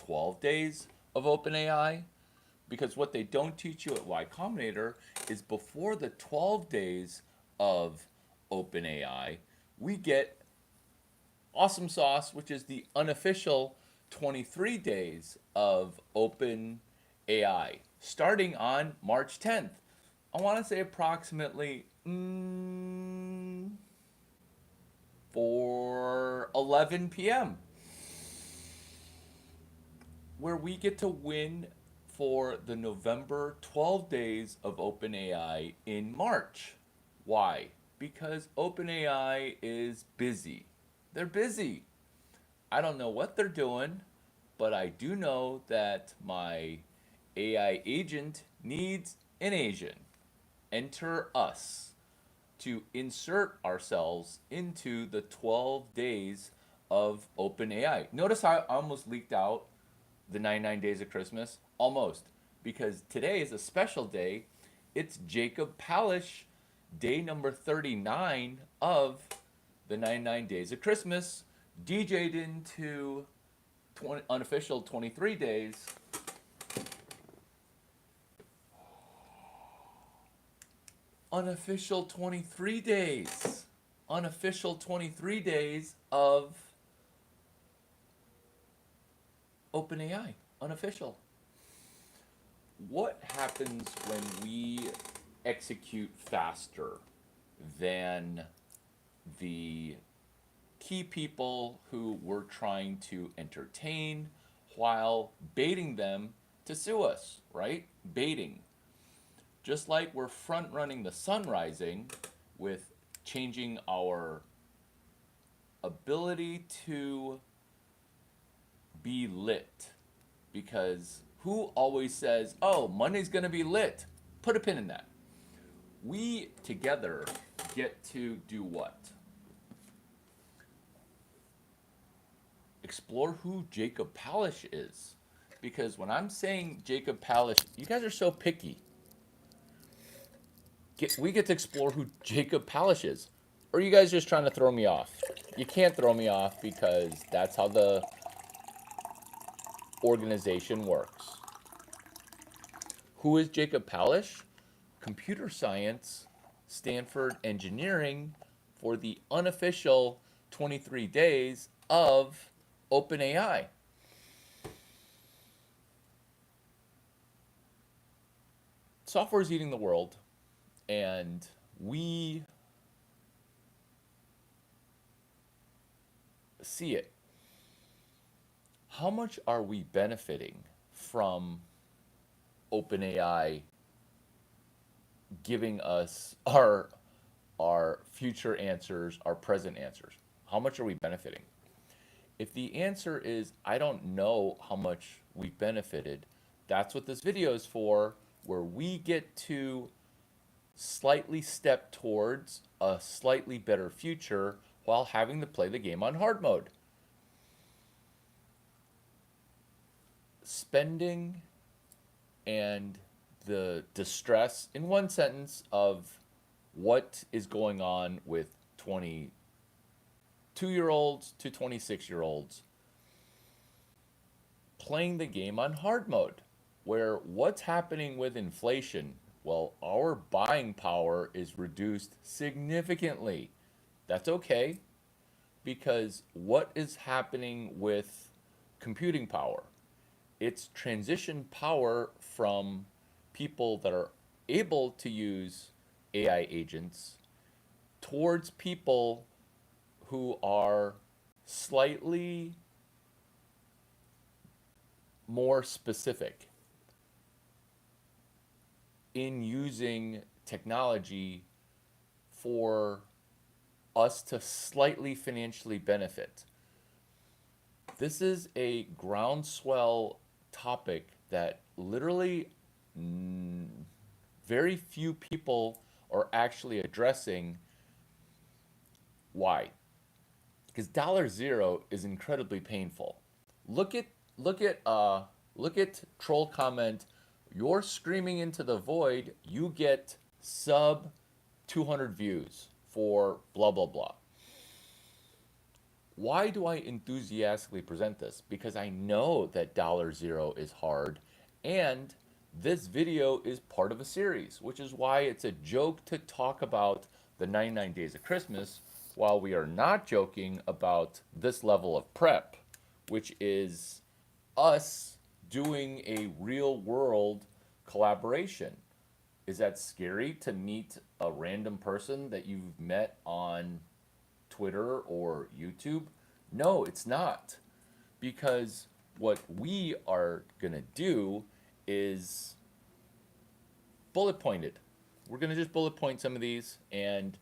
12 days of OpenAI, because what they don't teach you at Y Combinator is before the 12 days of OpenAI, we get awesome sauce, which is the unofficial 23 days of OpenAI, starting on March 10th. I want to say approximately for 11 p.m., where we get to win for the November 12 days of OpenAI in March. Why? Because OpenAI is busy. They're busy. I don't know what they're doing, but I do know that my AI agent needs an agent. Enter us to insert ourselves into the 12 days of OpenAI. Notice how I almost leaked out the 99 days of Christmas? Almost. Because today is a special day. It's Jacob Palish, day number 39 of the 99 days of Christmas, DJ'd into unofficial 23 days. Unofficial 23 days. Unofficial 23 days of OpenAI. Unofficial. What happens when we execute faster than the key people who we're trying to entertain while baiting them to sue us, right? Baiting. Just like we're front running the sun rising with changing our ability to be lit. Because who always says, oh, Monday's going to be lit? Put a pin in that. We together get to do what? Explore who Jacob Palish is. Because when I'm saying Jacob Palish, you guys are so picky. We get to explore who Jacob Palish is. Or are you guys just trying to throw me off? You can't throw me off because that's how the organization works. Who is Jacob Palish? Computer science, Stanford engineering for the unofficial 23 days of OpenAI. Software is eating the world, and we see it. How much are we benefiting from OpenAI giving us our future answers, our present answers? How much are we benefiting? If the answer is I don't know how much we benefited, that's what this video is for, where we get to slightly step towards a slightly better future while having to play the game on hard mode. Spending and the distress in one sentence of what is going on with 22-year-olds to 26-year-olds playing the game on hard mode, where what's happening with inflation? Well, our buying power is reduced significantly. That's okay, because what is happening with computing power? It's transition power from people that are able to use AI agents towards people who are slightly more specific in using technology for us to slightly financially benefit. This is a groundswell topic that literally very few people are actually addressing. Why? Because $0 is incredibly painful. Look at troll comment. You're screaming into the void. You get sub 200 views for blah blah blah. Why do I enthusiastically present this? Because I know that $0 is hard, and this video is part of a series, which is why it's a joke to talk about the 99 Days of Christmas while we are not joking about this level of prep, which is us doing a real world collaboration. Is that scary to meet a random person that you've met on Twitter or YouTube? No, it's not. Because what we are going to do is bullet pointed. We're going to just bullet point some of these, and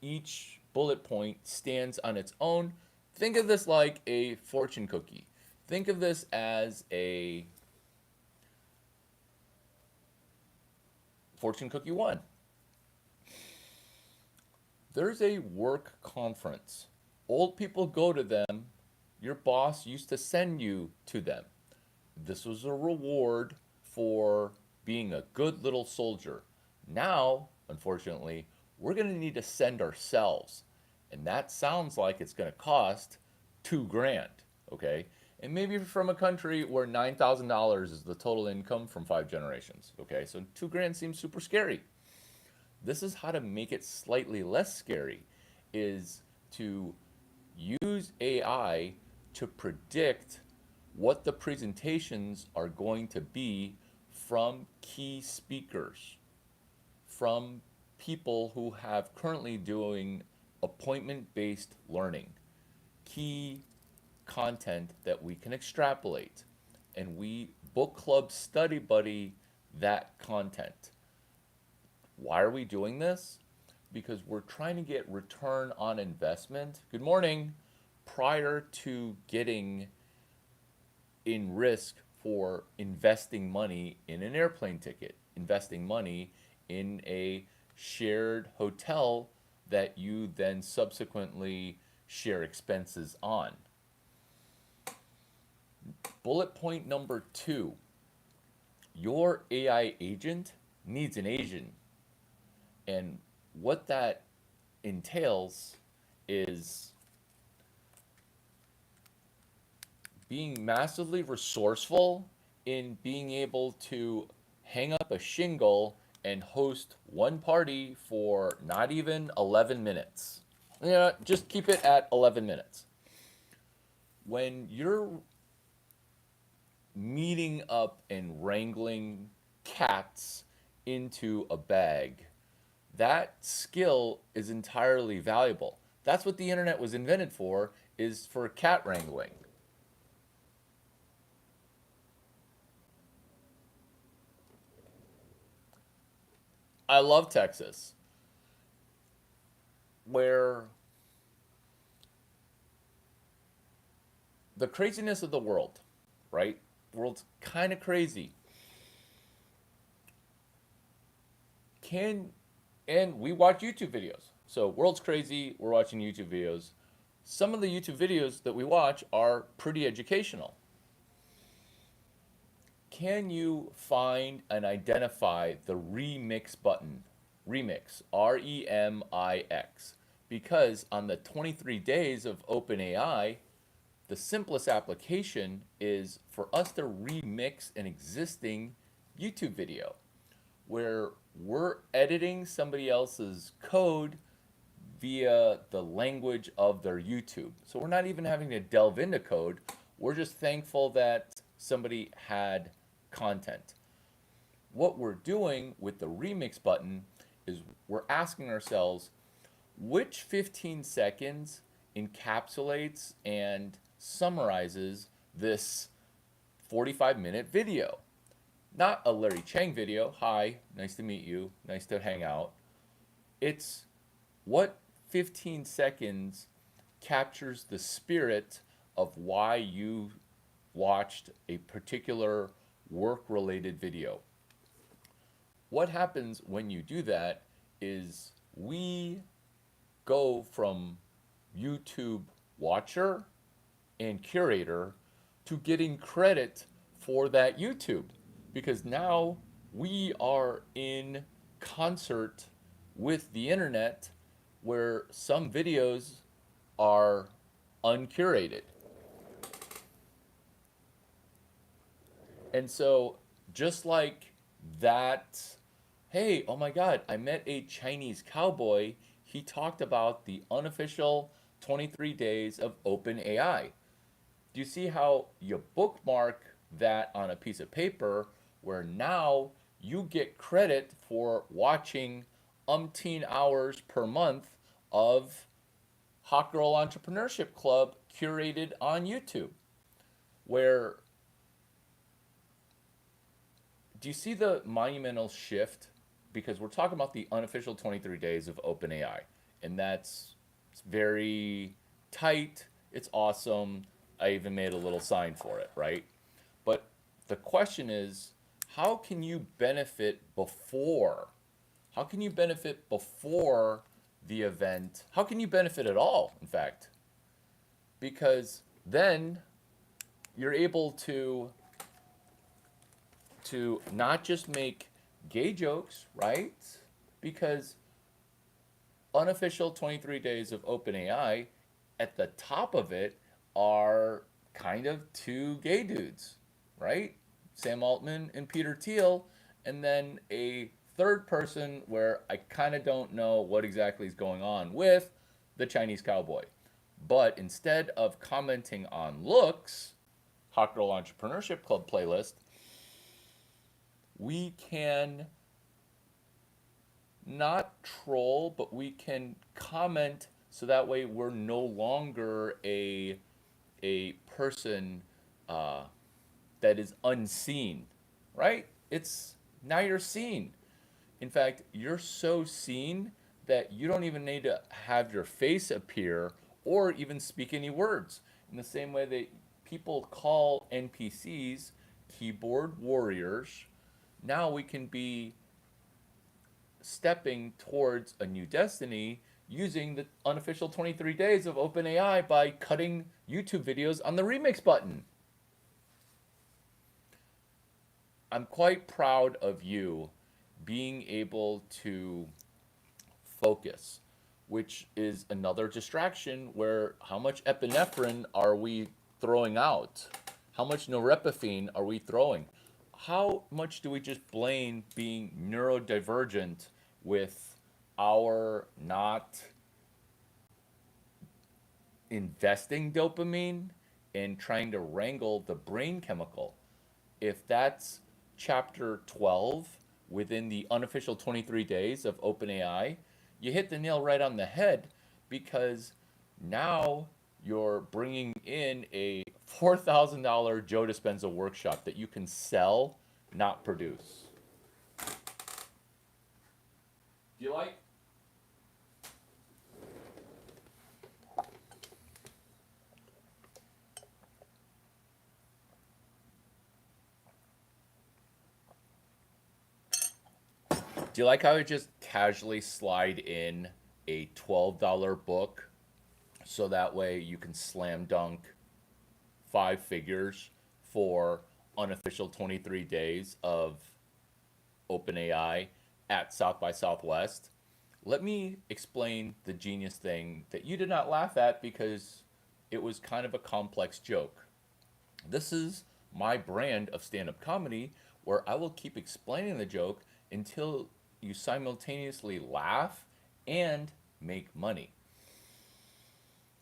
each bullet point stands on its own. Think of this like a fortune cookie. Think of this as a fortune cookie one. There's a work conference. Old people go to them. Your boss used to send you to them. This was a reward for being a good little soldier. Now, unfortunately, we're going to need to send ourselves. And that sounds like it's going to cost 2 grand, okay? And maybe from a country where $9,000 is the total income from 5 generations, okay? So 2 grand seems super scary. This is how to make it slightly less scary, is to use AI to predict what the presentations are going to be from key speakers, from people who have currently doing appointment-based learning, key content that we can extrapolate, and we book club study buddy that content. Why are we doing this? Because we're trying to get return on investment. Good morning. Prior to getting in risk for investing money in an airplane ticket, investing money in a shared hotel that you then subsequently share expenses on. Bullet point number 2, your AI agent needs an agent. And what that entails is being massively resourceful in being able to hang up a shingle and host one party for not even 11 minutes. Yeah, just keep it at 11 minutes. When you're meeting up and wrangling cats into a bag, that skill is entirely valuable. That's what the internet was invented for, is for cat wrangling. I love Texas, where the craziness of the world, right? The world's kind of crazy. Can and we watch YouTube videos. So world's crazy, we're watching YouTube videos. Some of the YouTube videos that we watch are pretty educational. Can you find and identify the remix button? Remix, REMIX. Because on the 23 days of OpenAI, the simplest application is for us to remix an existing YouTube video where we're editing somebody else's code via the language of their YouTube. So we're not even having to delve into code. We're just thankful that somebody had content. What we're doing with the remix button is we're asking ourselves, which 15 seconds encapsulates and summarizes this 45-minute video? Not a Larry Chang video. Hi, nice to meet you. Nice to hang out. It's what 15 seconds captures the spirit of why you watched a particular work-related video. What happens when you do that is we go from YouTube watcher and curator to getting credit for that YouTube, because now we are in concert with the internet, where some videos are uncurated. And so, just like that, hey, oh my God, I met a Chinese cowboy. He talked about the unofficial 23 days of OpenAI. Do you see how you bookmark that on a piece of paper where now you get credit for watching umpteen hours per month of Hot Girl Entrepreneurship Club curated on YouTube? Where do you see the monumental shift? Because we're talking about the unofficial 23 days of OpenAI, and that's it's very tight. It's awesome. I even made a little sign for it, right? But the question is, how can you benefit before? How can you benefit before the event? How can you benefit at all, in fact? Because then you're able to not just make gay jokes, right? Because unofficial 23 days of OpenAI, at the top of it are kind of two gay dudes, right? Sam Altman and Peter Thiel, and then a third person where I kind of don't know what exactly is going on with the Chinese cowboy. But instead of commenting on looks, Hot Girl Entrepreneurship Club playlist, we can not troll, but we can comment so that way we're no longer a person that is unseen, right? It's now you're seen. In fact, you're so seen that you don't even need to have your face appear or even speak any words. In the same way that people call NPCs keyboard warriors, now we can be stepping towards a new destiny using the unofficial 23 days of OpenAI by cutting YouTube videos on the remix button. I'm quite proud of you being able to focus, which is another distraction where how much epinephrine are we throwing out? How much norepinephrine are we throwing? How much do we just blame being neurodivergent with our not investing dopamine and trying to wrangle the brain chemical? If that's chapter 12 within the unofficial 23 days of OpenAI, you hit the nail right on the head because now you're bringing in a $4,000 Joe Dispenza workshop that you can sell, not produce. Do you like? Do you like how I just casually slide in a $12 book so that way you can slam dunk five figures for unofficial 23 days of OpenAI at South by Southwest? Let me explain the genius thing that you did not laugh at because it was kind of a complex joke. This is my brand of stand up comedy where I will keep explaining the joke until you simultaneously laugh and make money.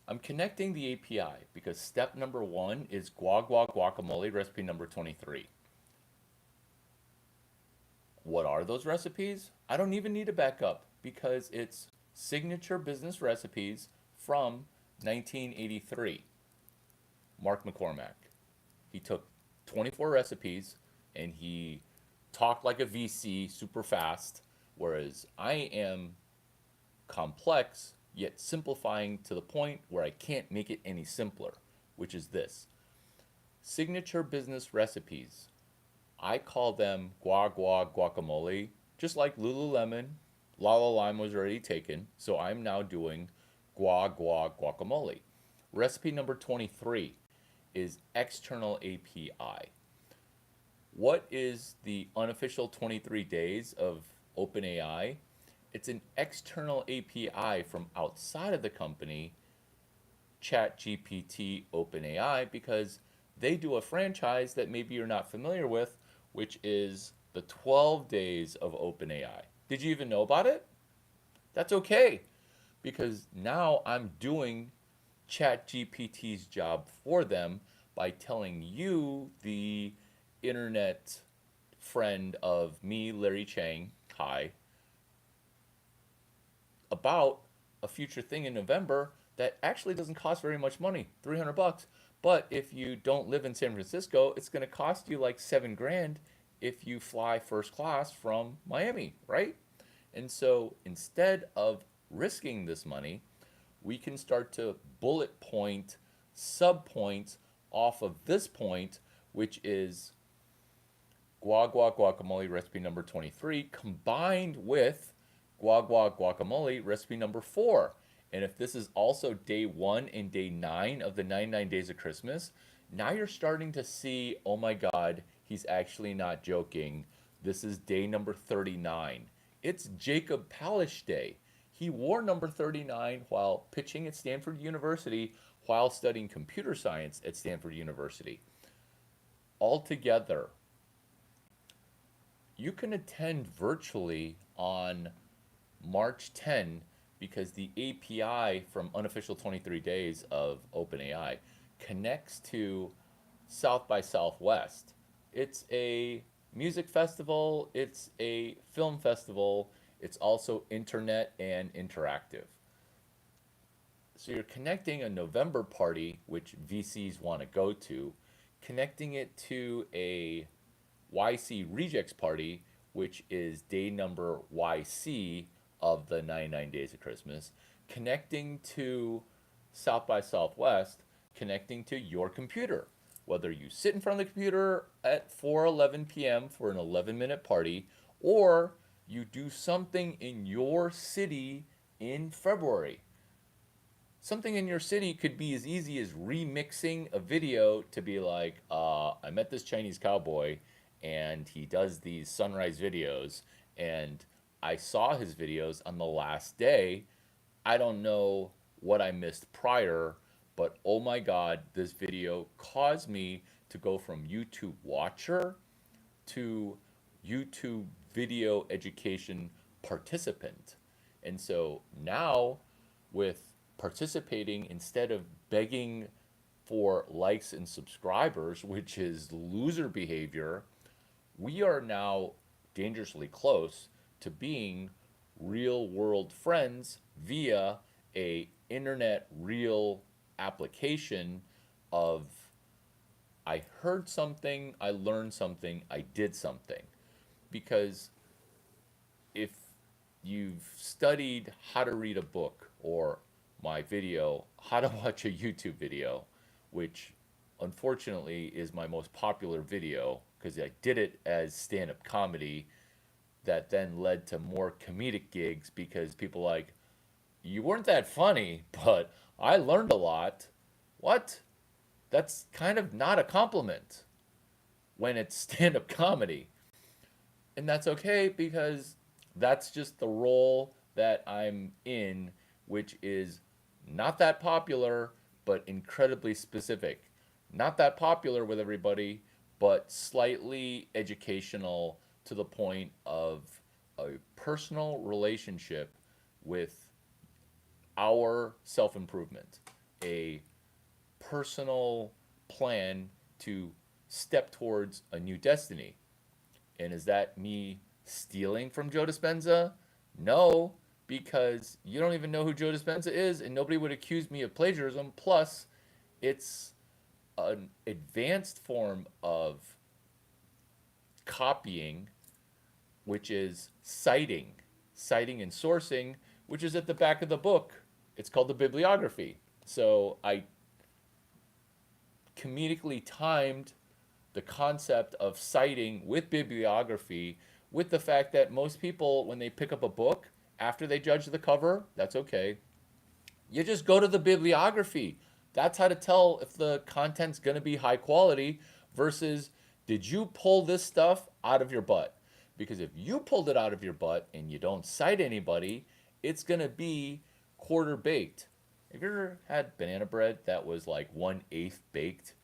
I'm connecting the API because step number one is guacamole recipe number 23. What are those recipes? I don't even need to back up because it's signature business recipes from 1983. Mark McCormack. He took 24 recipes and he talked like a VC super fast, whereas I am complex yet simplifying to the point where I can't make it any simpler, which is this. Signature business recipes. I call them guacamole, just like Lululemon. Lala Lime was already taken, so I'm now doing guacamole. Recipe number 23 is external API. What is the unofficial 23 days of OpenAI? It's an external API from outside of the company ChatGPT OpenAI because they do a franchise that maybe you're not familiar with, which is the 12 days of OpenAI. Did you even know about it? That's okay because now I'm doing ChatGPT's job for them by telling you, the internet friend of me, Larry Chang, hi, about a future thing in November that actually doesn't cost very much money, 300 bucks. But if you don't live in San Francisco, it's going to cost you like 7 grand if you fly first class from Miami, right? And so instead of risking this money, we can start to bullet point sub points off of this point, which is guacamole recipe number 23 combined with guacamole recipe number 4. And if this is also day 1 and day 9 of the 99 days of Christmas, now you're starting to see, oh my God, he's actually not joking. This is day number 39. It's Jacob Palish Day. He wore number 39 while pitching at Stanford University while studying computer science at Stanford University. Altogether, you can attend virtually on March 10 because the API from Unofficial 23 Days of OpenAI connects to South by Southwest. It's a music festival, it's a film festival, it's also internet and interactive. So you're connecting a November party, which VCs want to go to, connecting it to a YC Rejects party, which is day number YC of the 99 Days of Christmas, connecting to South by Southwest, connecting to your computer. Whether you sit in front of the computer at 4:11 p.m. for an 11-minute party, or you do something in your city in February. Something in your city could be as easy as remixing a video to be like, I met this Chinese cowboy and he does these sunrise videos and I saw his videos on the last day. I don't know what I missed prior, but oh my God, this video caused me to go from YouTube watcher to YouTube video education participant. And so now, with participating instead of begging for likes and subscribers, which is loser behavior, we are now dangerously close to being real world friends via a internet real application of I heard something, I learned something, I did something. Because if you've studied how to read a book or my video, how to watch a YouTube video, which unfortunately is my most popular video because I did it as stand-up comedy that then led to more comedic gigs because people like, you weren't that funny, but I learned a lot. What? That's kind of not a compliment when it's stand-up comedy. And that's okay because that's just the role that I'm in, which is not that popular, but incredibly specific. Not that popular with everybody, but slightly educational to the point of a personal relationship with our self improvement, a personal plan to step towards a new destiny. And is that me stealing from Joe Dispenza? No, because you don't even know who Joe Dispenza is, and nobody would accuse me of plagiarism. Plus, it's an advanced form of copying, which is citing and sourcing, which is at the back of the book. It's called the bibliography. So I comedically timed the concept of citing with bibliography with the fact that most people, when they pick up a book, after they judge the cover, that's okay. You just go to the bibliography. That's how to tell if the content's going to be high quality versus did you pull this stuff out of your butt? Because if you pulled it out of your butt and you don't cite anybody, it's going to be quarter baked. Have you ever had banana bread that was like 1/8 baked?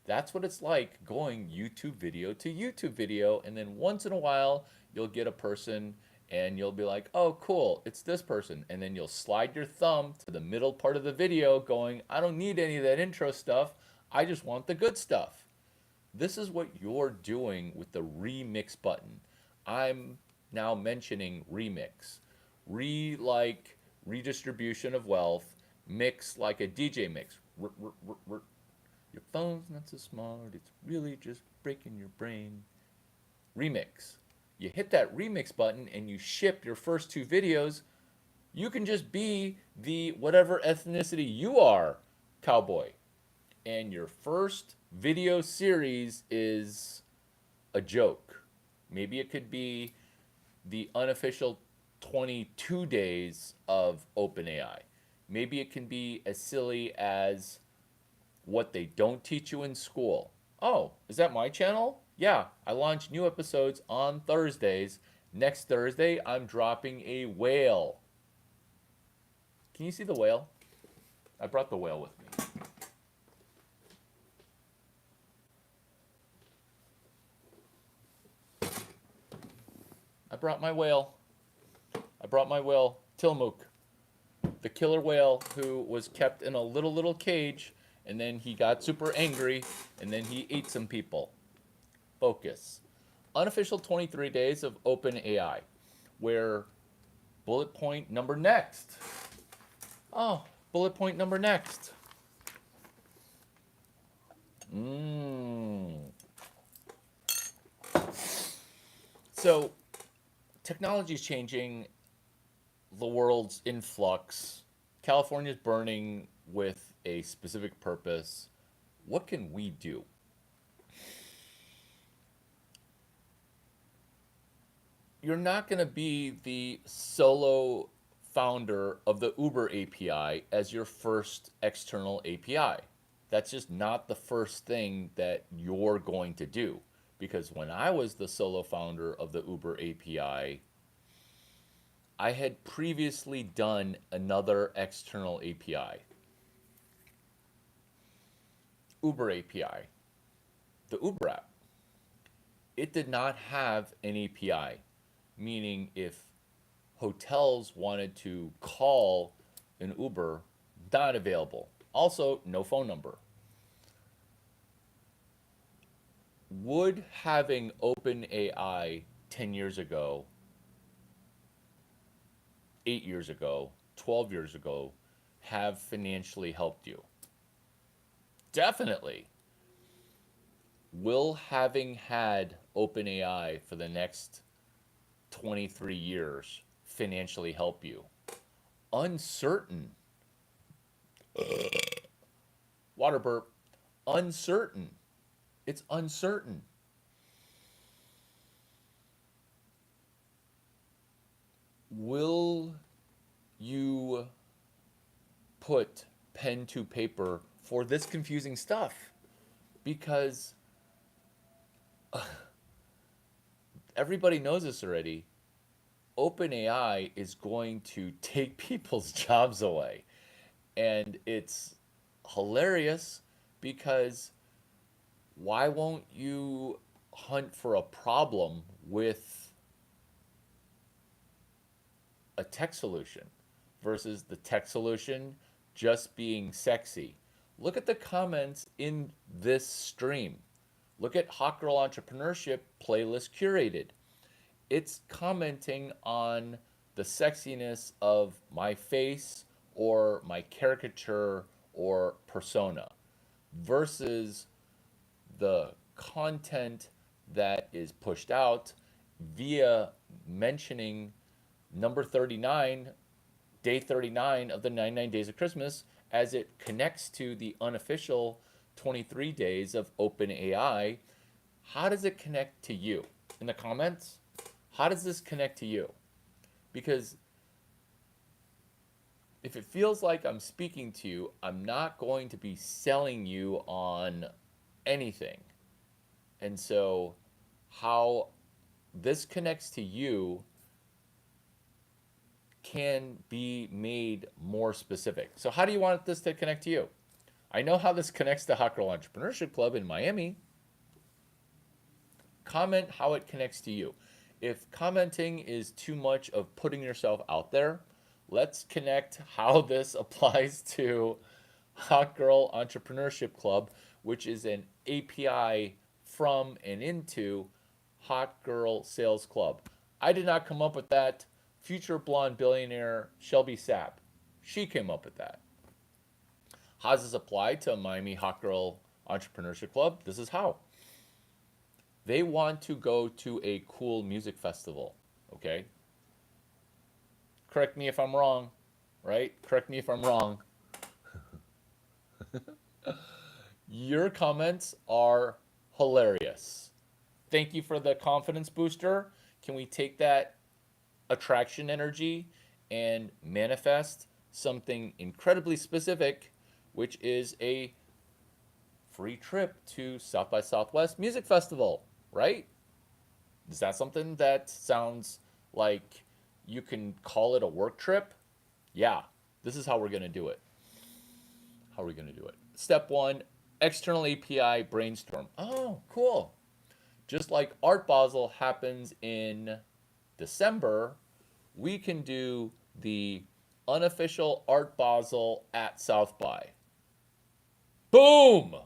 That's what it's like going YouTube video to YouTube video, and then once in a while you'll get a person and you'll be like, oh, cool, it's this person. And then you'll slide your thumb to the middle part of the video going, I don't need any of that intro stuff. I just want the good stuff. This is what you're doing with the remix button. I'm now mentioning remix. Like redistribution of wealth, mix like a DJ mix. Your phone's not so smart, it's really just breaking your brain. Remix. You hit that remix button and you ship your first two videos. You can just be the whatever ethnicity you are, cowboy. And your first video series is a joke. Maybe it could be the unofficial 22 days of OpenAI. Maybe it can be as silly as what they don't teach you in school. Oh, is that my channel? Yeah, I launch new episodes on Thursdays. Next Thursday, I'm dropping a whale. Can you see the whale? I brought the whale with me. I brought my whale. I brought my whale, Tillamook, the killer whale who was kept in a little cage, and then he got super angry, and then he ate some people. Focus. Unofficial 23 days of OpenAI, where bullet point number next. Oh, bullet point number next. So, technology is changing. The world's in flux. California's burning with a specific purpose. What can we do? You're not going to be the solo founder of the Uber API as your first external API. That's just not the first thing that you're going to do. Because when I was the solo founder of the Uber API, I had previously done another external API. Uber API, the Uber app. It did not have an API, meaning if hotels wanted to call an Uber, not available. Also, no phone number. Would having OpenAI 10 years ago, 8 years ago, 12 years ago have financially helped you? Definitely. Will having had OpenAI for the next 23 years financially help you? Uncertain. Water burp. Uncertain. It's uncertain. Will you put pen to paper for this confusing stuff? Because everybody knows this already. OpenAI is going to take people's jobs away. And it's hilarious because why won't you hunt for a problem with a tech solution versus the tech solution just being sexy? Look at the comments in this stream. Look at Hot Girl Entrepreneurship playlist curated. It's commenting on the sexiness of my face or my caricature or persona versus the content that is pushed out via mentioning number 39, day 39 of the 99 Days of Christmas, as it connects to the unofficial 23 days of OpenAI. How does it connect to you? In the comments, how does this connect to you? Because if it feels like I'm speaking to you, I'm not going to be selling you on anything. And so how this connects to you can be made more specific. So, how do you want this to connect to you? I know how this connects to Hot Girl Entrepreneurship Club in Miami. Comment how it connects to you. If commenting is too much of putting yourself out there, let's connect how this applies to Hot Girl Entrepreneurship Club, which is an API from and into Hot Girl Sales Club. I did not come up with that. Future blonde billionaire Shelby Sapp, she came up with that. How does this apply to Miami Hot Girl Entrepreneurship Club? This is how. They want to go to a cool music festival, okay? Correct me if I'm wrong, right? Correct me if I'm wrong. Your comments are hilarious. Thank you for the confidence booster. Can we take that attraction energy and manifest something incredibly specific, which is a free trip to South by Southwest Music Festival, right? Is that something that sounds like you can call it a work trip? Yeah, this is how we're going to do it. How are we going to do it? Step one, external API brainstorm. Oh, cool. Just like Art Basel happens in December, we can do the unofficial Art Basel at South by. Boom!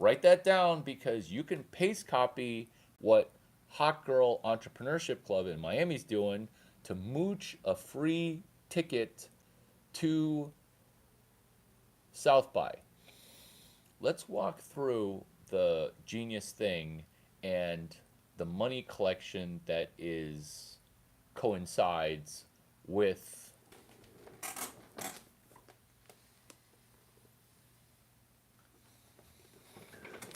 Write that down because you can paste copy what Hot Girl Entrepreneurship Club in Miami's doing to mooch a free ticket to South by. Let's walk through the genius thing and the money collection that is coincides with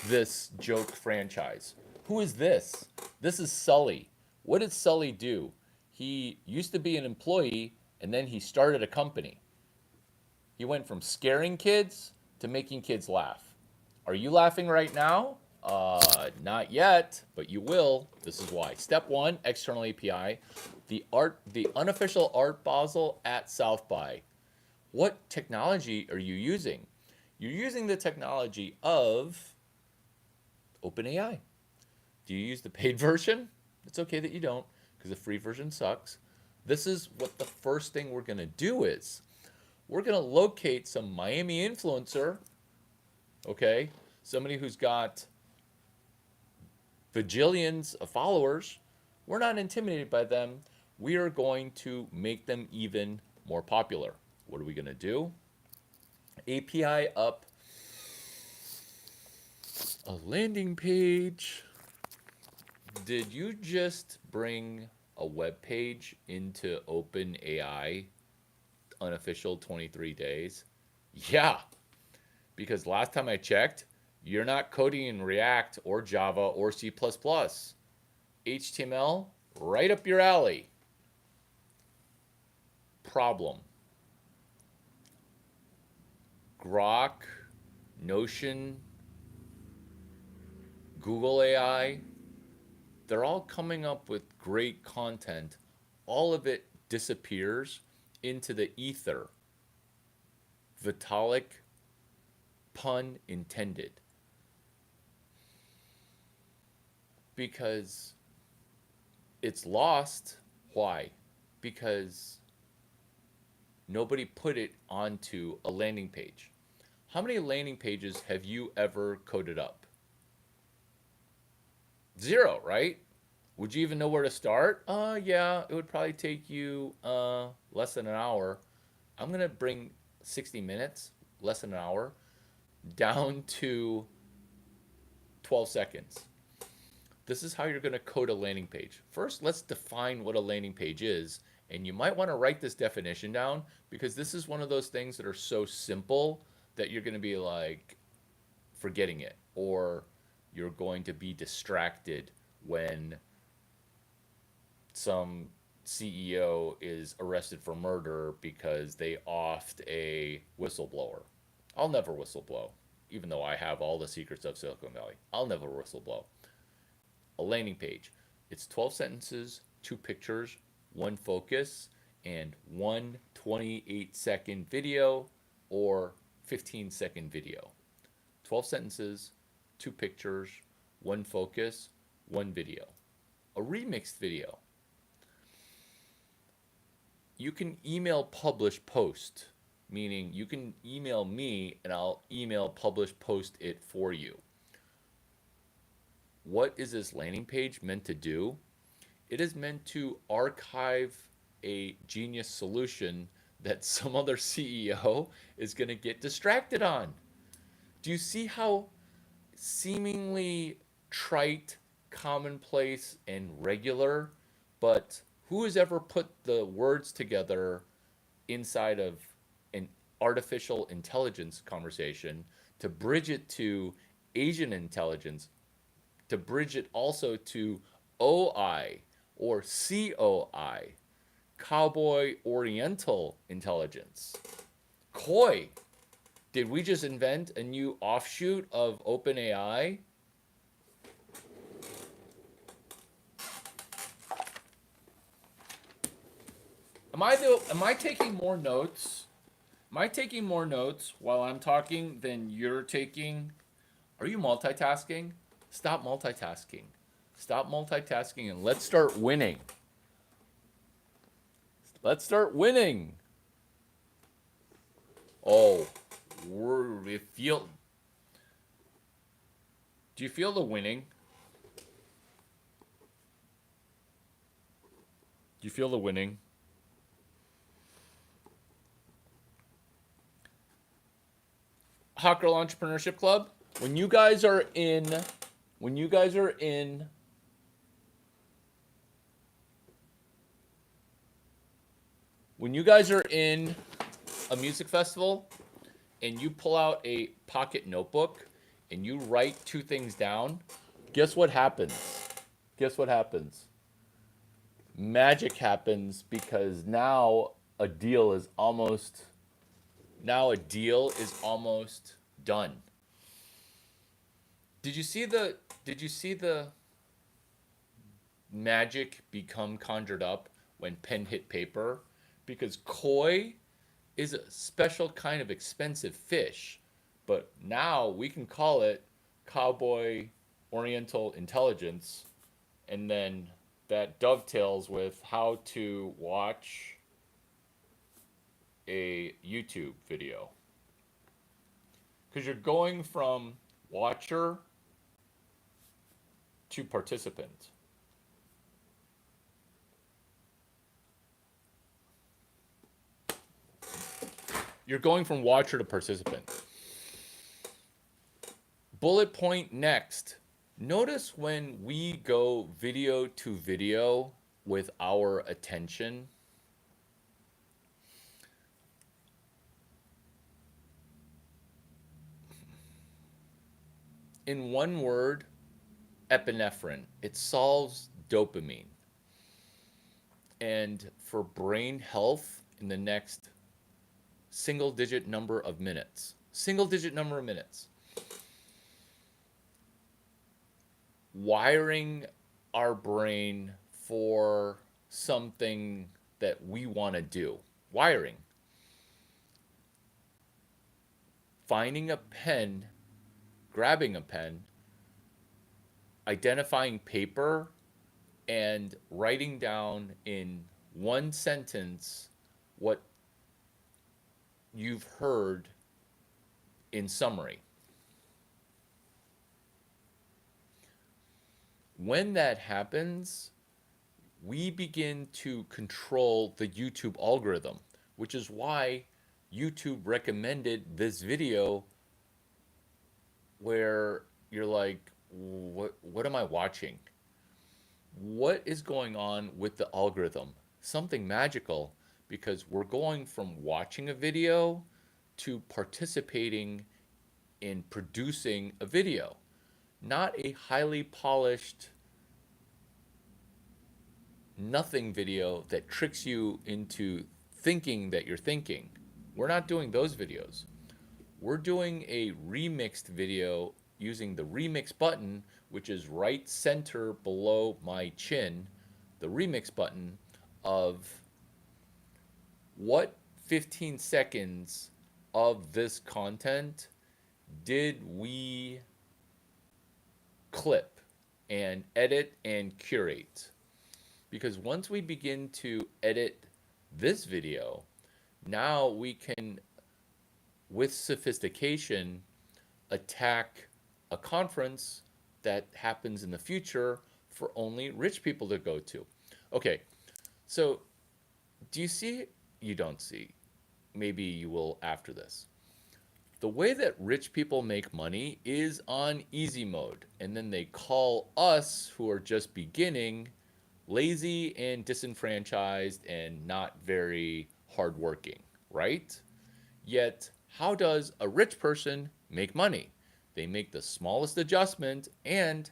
this joke franchise. Who is this? This is Sully. What did Sully do? He used to be an employee and then he started a company. He went from scaring kids to making kids laugh. Are you laughing right now? Not yet, but you will. This is why. Step one, external API. The unofficial Art Basel at South by. What technology are you using? You're using the technology of OpenAI. Do you use the paid version? It's okay that you don't, because the free version sucks. This is what the first thing we're going to do is. We're going to locate some Miami influencer, okay? Somebody who's got bajillions of followers. We're not intimidated by them. We are going to make them even more popular. What are we going to do? API up a landing page. Did you just bring a web page into OpenAI unofficial 23 days? Yeah, because last time I checked, you're not coding in React or Java or C++. HTML, right up your alley. Problem. Grok, Notion, Google AI, they're all coming up with great content. All of it disappears into the ether. Vitalik, pun intended. Because it's lost. Why? Because nobody put it onto a landing page. How many landing pages have you ever coded up? 0, right? Would you even know where to start? Yeah, it would probably take you less than an hour. I'm going to bring 60 minutes, less than an hour, down to 12 seconds. This is how you're going to code a landing page. First, let's define what a landing page is. And you might want to write this definition down because this is one of those things that are so simple that you're going to be like forgetting it, or you're going to be distracted when some CEO is arrested for murder because they offed a whistleblower. I'll never whistleblow, even though I have all the secrets of Silicon Valley. I'll never whistleblow. A landing page. It's 12 sentences, 2 pictures, 1 focus, and one 28-second video or 15-second video. 12 sentences, 2 pictures, 1 focus, 1 video. A remixed video. You can email publish post, meaning you can email me and I'll email publish post it for you. What is this landing page meant to do? It is meant to archive a genius solution that some other CEO is going to get distracted on. Do you see how seemingly trite, commonplace, and regular, but who has ever put the words together inside of an artificial intelligence conversation to bridge it to Asian intelligence, to bridge it also to OI or COI, Cowboy Oriental Intelligence? COI. Did we just invent a new offshoot of OpenAI? Am I taking more notes? Am I taking more notes while I'm talking than you're taking? Are you multitasking? Stop multitasking. Stop multitasking and let's start winning. Let's start winning. Oh, we feel. Do you feel the winning? Do you feel the winning? Hot Girl Entrepreneurship Club. When you guys are in a music festival and you pull out a pocket notebook and you write 2 things down, guess what happens? Guess what happens? Magic happens, because now a deal is almost done. Did you see the magic become conjured up when pen hit paper? Because koi is a special kind of expensive fish, but now we can call it Cowboy Oriental Intelligence, and then that dovetails with how to watch a YouTube video. Because you're going from watcher to participant. You're going from watcher to participant. Bullet point next. Notice when we go video to video with our attention, in one word, epinephrine. It solves dopamine. And for brain health, in the next single digit number of minutes, wiring our brain for something that we want to do. Wiring. Finding a pen, grabbing a pen, identifying paper, and writing down in 1 sentence what you've heard in summary. When that happens, we begin to control the YouTube algorithm, which is why YouTube recommended this video where you're like, what am I watching? What is going on with the algorithm? Something magical, because we're going from watching a video to participating in producing a video. Not a highly polished nothing video that tricks you into thinking that you're thinking. We're not doing those videos. We're doing a remixed video using the remix button, which is right center below my chin, the remix button of What 15 seconds of this content did we clip and edit and curate? Because once we begin to edit this video, now we can, with sophistication, attack a conference that happens in the future for only rich people to go to. Okay, so do you see? You don't see. Maybe you will after this. The way that rich people make money is on easy mode, and then they call us who are just beginning lazy and disenfranchised and not very hardworking, right? Yet, how does a rich person make money? They make the smallest adjustment and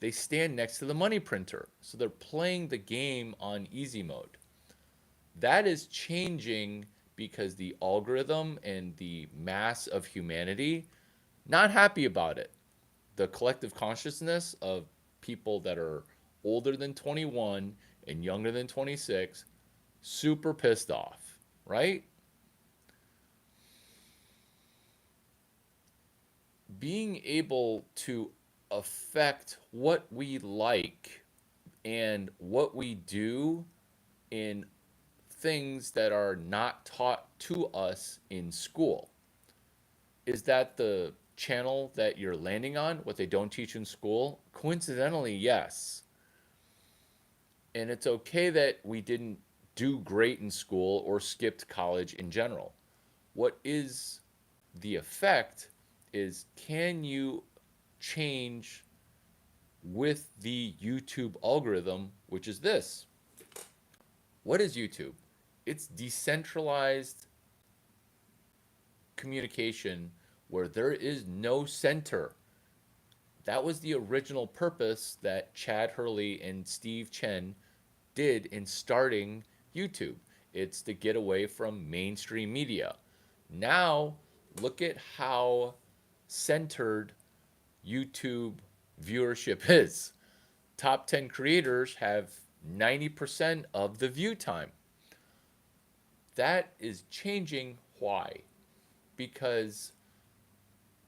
they stand next to the money printer. So they're playing the game on easy mode. That is changing because the algorithm and the mass of humanity not happy about it. The collective consciousness of people that are older than 21 and younger than 26 super pissed off, right? Being able to affect what we like and what we do in things that are not taught to us in school. Is that the channel that you're landing on, what they don't teach in school? Coincidentally, yes. And it's okay that we didn't do great in school or skipped college in general. What is the effect is, can you change with the YouTube algorithm, which is this? What is YouTube? It's decentralized communication where there is no center. That was the original purpose that Chad Hurley and Steve Chen did in starting YouTube. It's to get away from mainstream media. Now, look at how centered YouTube viewership is. Top 10 creators have 90% of the view time. That is changing. Why? Because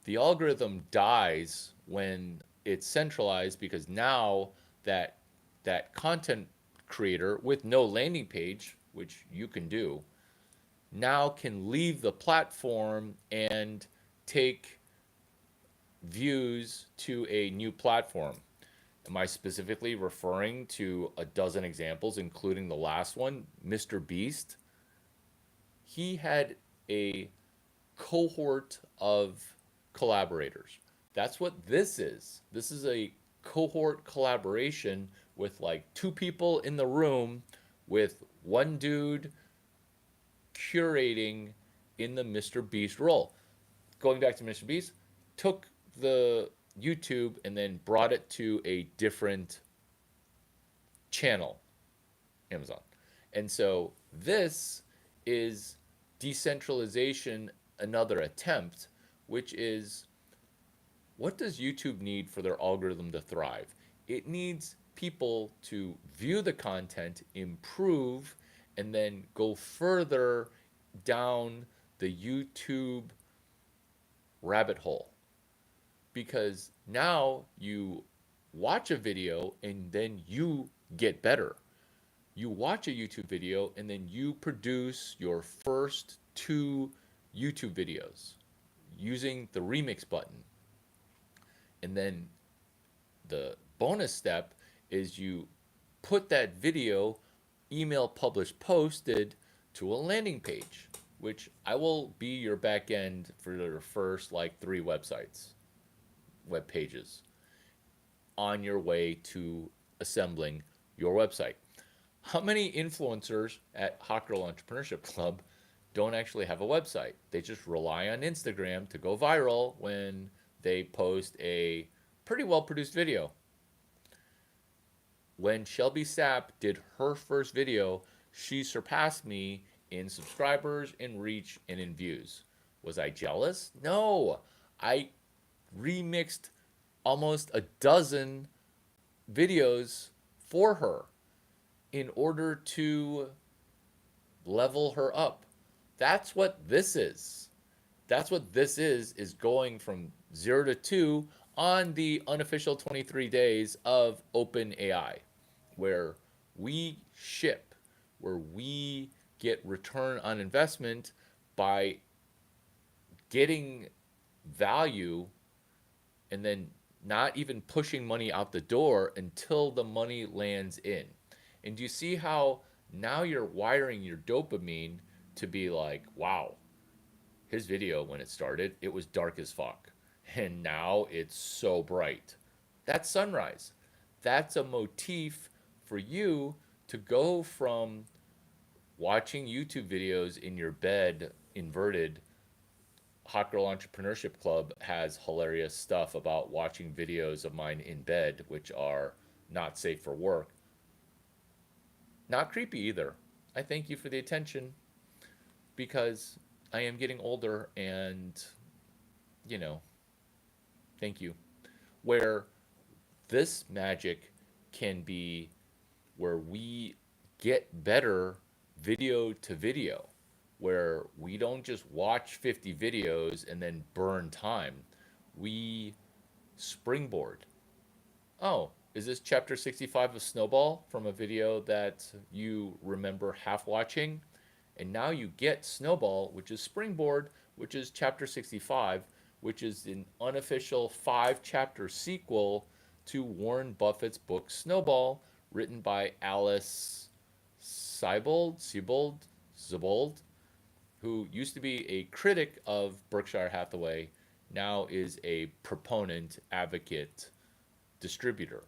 the algorithm dies when it's centralized, because now that content creator with no landing page, which you can do, now can leave the platform and take views to a new platform. Am I specifically referring to a dozen examples, including the last one, Mr. Beast? He had a cohort of collaborators. That's what this is. This is a cohort collaboration with like two people in the room with one dude curating in the Mr. Beast role. Going back to Mr. Beast, took the YouTube and then brought it to a different channel, Amazon. And so this is decentralization, another attempt, which is, what does YouTube need for their algorithm to thrive? It needs people to view the content, improve, and then go further down the YouTube rabbit hole. Because now you watch a video and then you get better. You watch a YouTube video and then you produce your first two YouTube videos using the remix button. And then the bonus step is you put that video, email published posted, to a landing page, which I will be your back end for your first like 3 websites, web pages, on your way to assembling your website. How many influencers at Hot Girl Entrepreneurship Club don't actually have a website? They just rely on Instagram to go viral when they post a pretty well produced video. When Shelby Sapp did her first video, she surpassed me in subscribers, in reach, and in views. Was I jealous? No. I remixed almost a dozen videos for her in order to level her up. That's what this is. That's what this is going from 0 to 2 on the unofficial 23 days of OpenAI, where we ship, where we get return on investment by getting value and then not even pushing money out the door until the money lands in. And do you see how now you're wiring your dopamine to be like, wow, his video when it started, it was dark as fuck. And now it's so bright. That's sunrise. That's a motif for you to go from watching YouTube videos in your bed inverted. Hot Girl Entrepreneurship Club has hilarious stuff about watching videos of mine in bed, which are not safe for work. Not creepy either. I thank you for the attention because I am getting older and, you know, thank you. Where this magic can be where we get better video to video, where we don't just watch 50 videos and then burn time. We springboard. Oh, is this chapter 65 of Snowball from a video that you remember half watching? And now you get Snowball, which is Springboard, which is chapter 65, which is an unofficial 5 chapter sequel to Warren Buffett's book Snowball, written by Alice Sebold, who used to be a critic of Berkshire Hathaway, now is a proponent, advocate, distributor.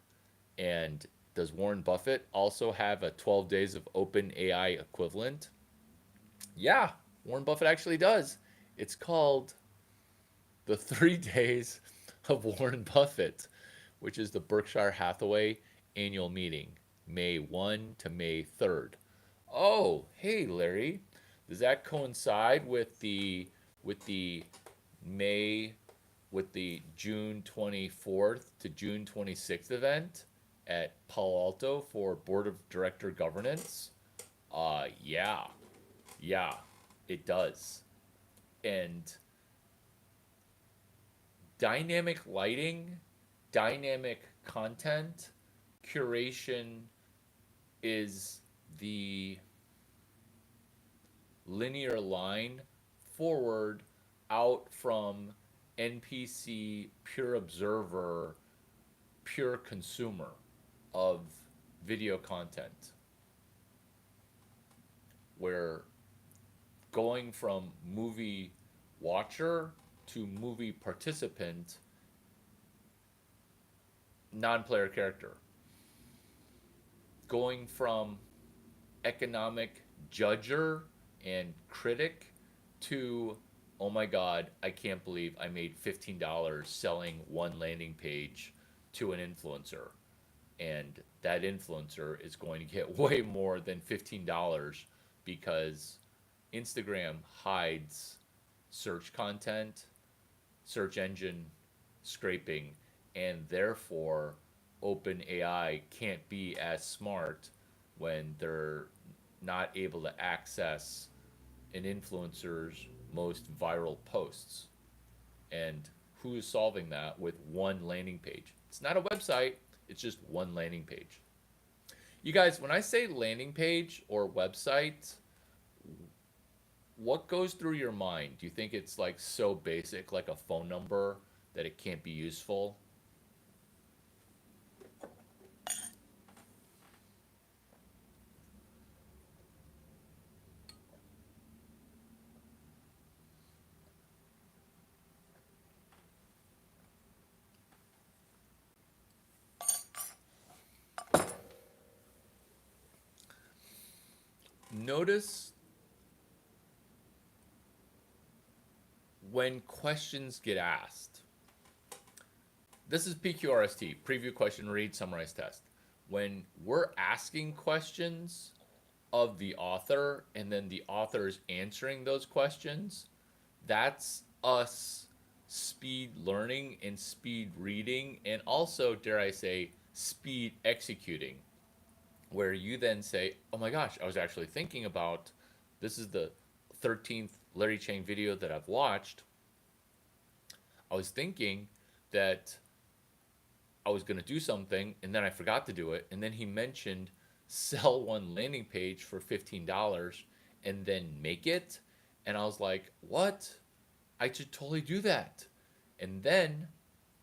And does Warren Buffett also have a 12 days of open AI equivalent? Yeah, Warren Buffett actually does. It's called the 3 days of Warren Buffett, which is the Berkshire Hathaway annual meeting, May 1 to May 3rd. Oh, hey Larry, does that coincide with the May with the June 24th to June 26th event at Palo Alto for Board of Director Governance? Yeah, yeah, it does. And dynamic lighting, dynamic content, curation is the linear line forward out from NPC, pure observer, pure consumer of video content. Where going from movie watcher to movie participant, non player character. Going from economic judger and critic to, oh my God, I can't believe I made $15 selling one landing page to an influencer. And that influencer is going to get way more than $15 because Instagram hides search content, search engine scraping, and therefore OpenAI can't be as smart when they're not able to access an influencer's most viral posts. And who is solving that with one landing page? It's not a website, it's just one landing page. You guys, when I say landing page or website, what goes through your mind? Do you think it's like so basic, like a phone number, that it can't be useful? Notice when questions get asked. This is PQRST, preview question read summarize test. When we're asking questions of the author and then the author is answering those questions, that's us speed learning and speed reading, and also, dare I say, speed executing, where you then say, oh my gosh, I was actually thinking about This is the 13th Larry Chang video that I've watched. I was thinking that I was going to do something and then I forgot to do it. And then he mentioned sell one landing page for $15 and then make it. And I was like, what? I should totally do that. And then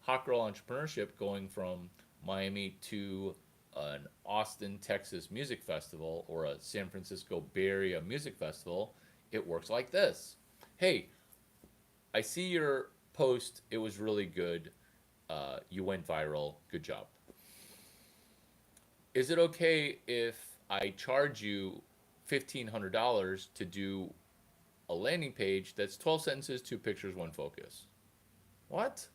Hot Girl Entrepreneurship, going from Miami to an Austin, Texas music festival or a San Francisco Bay Area music festival, it works like this. Hey, I see your post. It was really good. You went viral. Good job. Is it okay if I charge you $1,500 to do a landing page that's 12 sentences, two pictures, one focus? What?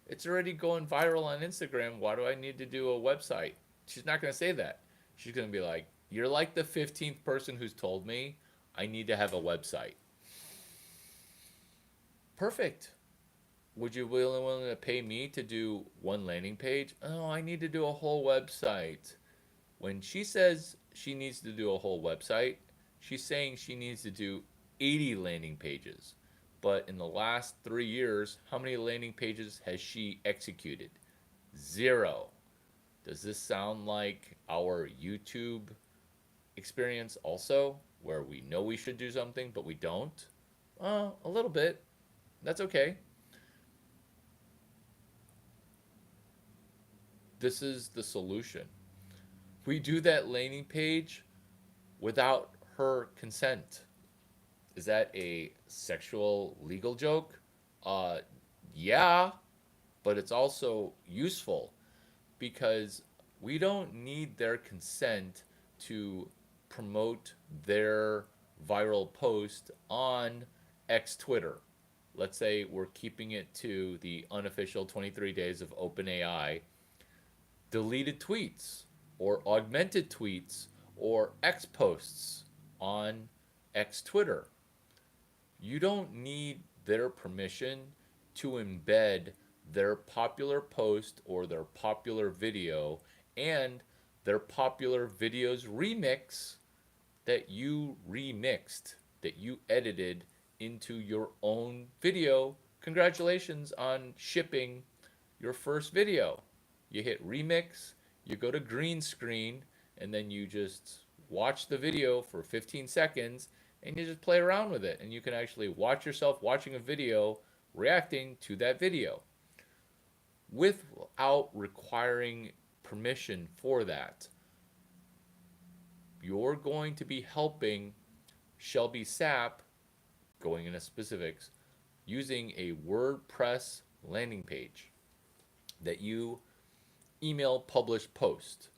It's already going viral on Instagram. Why do I need to do a website? She's not going to say that. She's going to be like, you're like the 15th person who's told me I need to have a website. Perfect. Would you be willing to pay me to do one landing page? Oh, I need to do a whole website. When she says she needs to do a whole website, she's saying she needs to do 80 landing pages. But in the last 3 years, how many landing pages has she executed? Zero. Does this sound like our YouTube experience also, where we know we should do something, but we don't? A little bit. That's okay. This is the solution. We do that landing page without her consent. Is that a sexual legal joke? Uh, yeah, but it's also useful because we don't need their consent to promote their viral post on X Twitter. Let's say we're keeping it to the unofficial 23 days of OpenAI. Deleted tweets or augmented tweets or X posts on X Twitter. You don't need their permission to embed their popular post or their popular video and their popular video's remix that you remixed, that you edited into your own video. Congratulations on shipping your first video. You hit remix, you go to green screen, and then you just watch the video for 15 seconds and you just play around with it. And you can actually watch yourself watching a video, reacting to that video without requiring permission for that. You're going to be helping Shelby Sapp, going into specifics, using a WordPress landing page that you email publish post.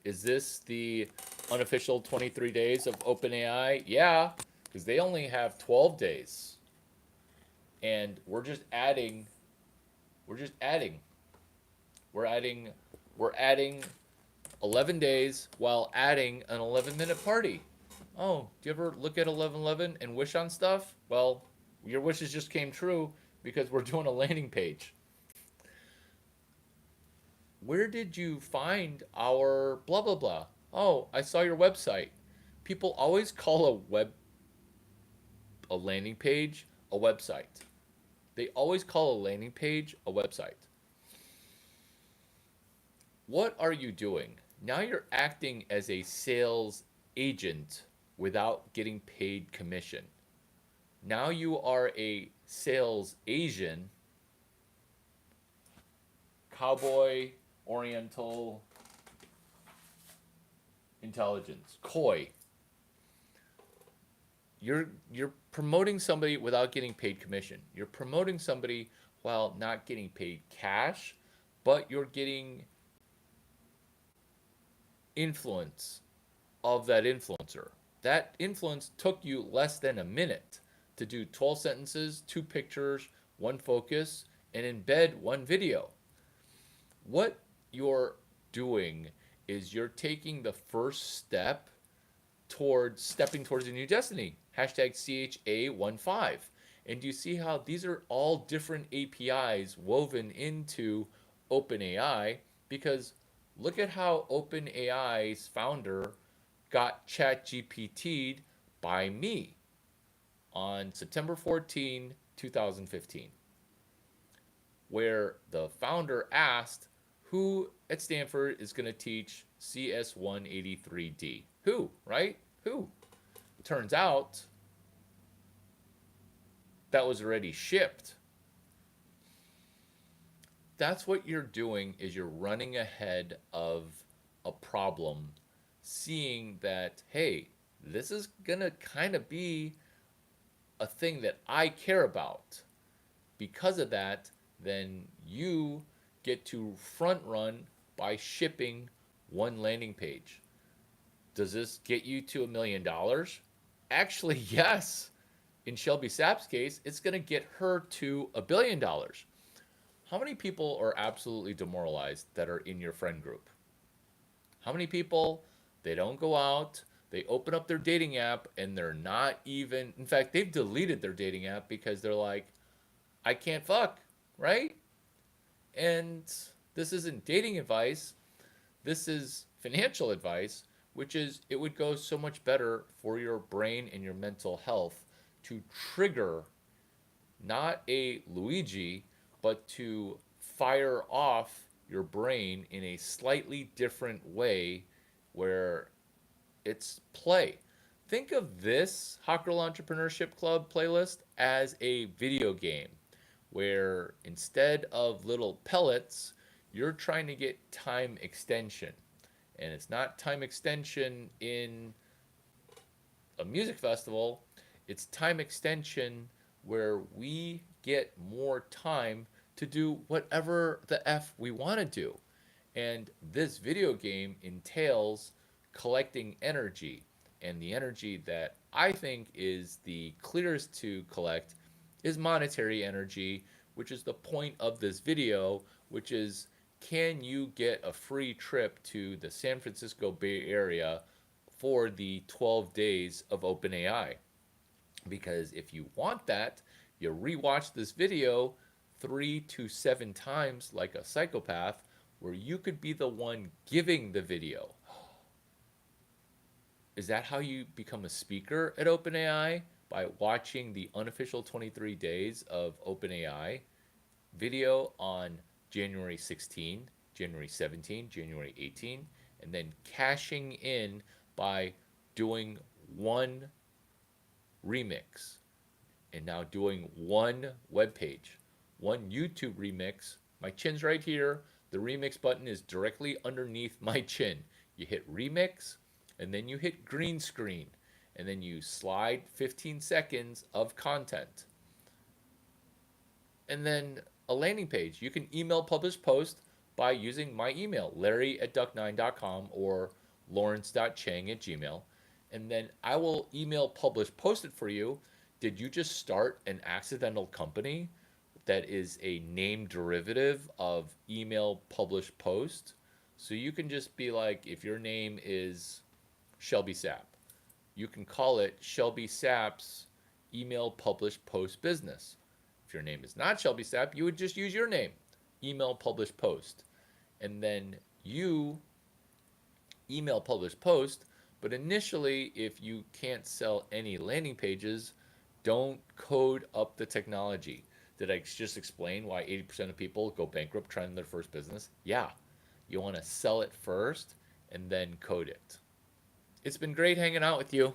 Is this the unofficial 23 days of OpenAI? Yeah, because they only have 12 days. And we're just adding we're adding 11 days while adding an 11-minute party. Oh, do you ever look at 1111 and wish on stuff? Well, your wishes just came true because we're doing a landing page. Where did you find our blah blah blah? Oh, I saw your website. People always call a landing page a website. They always call a landing page a website. What are you doing? Now you're acting as a sales agent without getting paid commission. Now you are a sales Asian, cowboy, oriental intelligence, coy. You're promoting somebody without getting paid commission. You're promoting somebody while not getting paid cash, but you're getting influence of that influencer. That influence took you less than a minute to do 12 sentences, two pictures, one focus, and embed one video. What you're doing is you're taking the first step towards stepping towards a new destiny. Hashtag CHA15. And do you see how these are all different APIs woven into OpenAI? Because look at how OpenAI's founder got ChatGPT'd by me on September 14, 2015, where the founder asked who at Stanford is going to teach CS 183D. Who, right? Who? Turns out that was already shipped. That's what you're doing, is you're running ahead of a problem, seeing that, hey, this is going to kind of be a thing that I care about. Because of that, then you get to front run by shipping one landing page. Does this get you to $1 million? Actually, yes. In Shelby Sapp's case, it's going to get her to $1 billion. How many people are absolutely demoralized that are in your friend group? How many people, they don't go out, they open up their dating app and they're not even, in fact, they've deleted their dating app because they're like, I can't fuck, right? And this isn't dating advice, this is financial advice, which is it would go so much better for your brain and your mental health to trigger not a Luigi, but to fire off your brain in a slightly different way where it's play. Think of this Hot Girl Entrepreneurship Club playlist as a video game where instead of little pellets, you're trying to get time extension. And it's not time extension in a music festival, it's time extension where we get more time to do whatever the F we want to do. And this video game entails collecting energy. And the energy that I think is the clearest to collect is monetary energy, which is the point of this video, which is, can you get a free trip to the San Francisco Bay Area for the 12 days of OpenAI? Because if you want that, you rewatch this video 3 to 7 times like a psychopath, where you could be the one giving the video. Is that how you become a speaker at OpenAI? By watching the unofficial 23 days of OpenAI video on January 16, January 17, January 18, and then cashing in by doing one remix and now doing one web page, one YouTube remix. My chin's right here. The remix button is directly underneath my chin. You hit remix and then you hit green screen and then you slide 15 seconds of content. And then a landing page. You can email publish post by using my email, larry@duck9.com or lawrence.chang@gmail. And then I will email publish post it for you. Did you just start an accidental company that is a name derivative of email publish post? So you can just be like, if your name is Shelby Sapp, you can call it Shelby Sapp's email publish post business. If your name is not Shelby Sapp, you would just use your name, email publish post. And then you email publish post. But initially, if you can't sell any landing pages, don't code up the technology. Did I just explain why 80% of people go bankrupt trying their first business? Yeah. You want to sell it first and then code it. It's been great hanging out with you.